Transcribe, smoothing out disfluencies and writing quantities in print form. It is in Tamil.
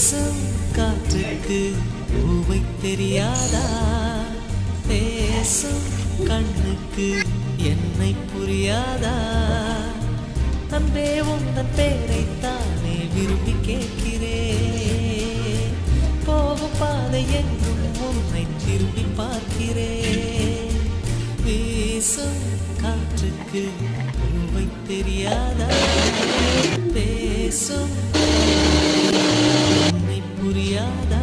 வீசும் காற்றுக்கு பூவை தெரியாதா? பேசும் கண்ணுக்கு என்னை புரியாதா? அன்பே உந்தன் பேரைத்தானே விரும்பி கேட்கிறேன். போகும் பாதை எங்கும் உன்னை திரும்பி பார்க்கிறேன். வீசும் காற்றுக்கு பூவை தெரியாதா? பேசும் என்னை புரியாதா?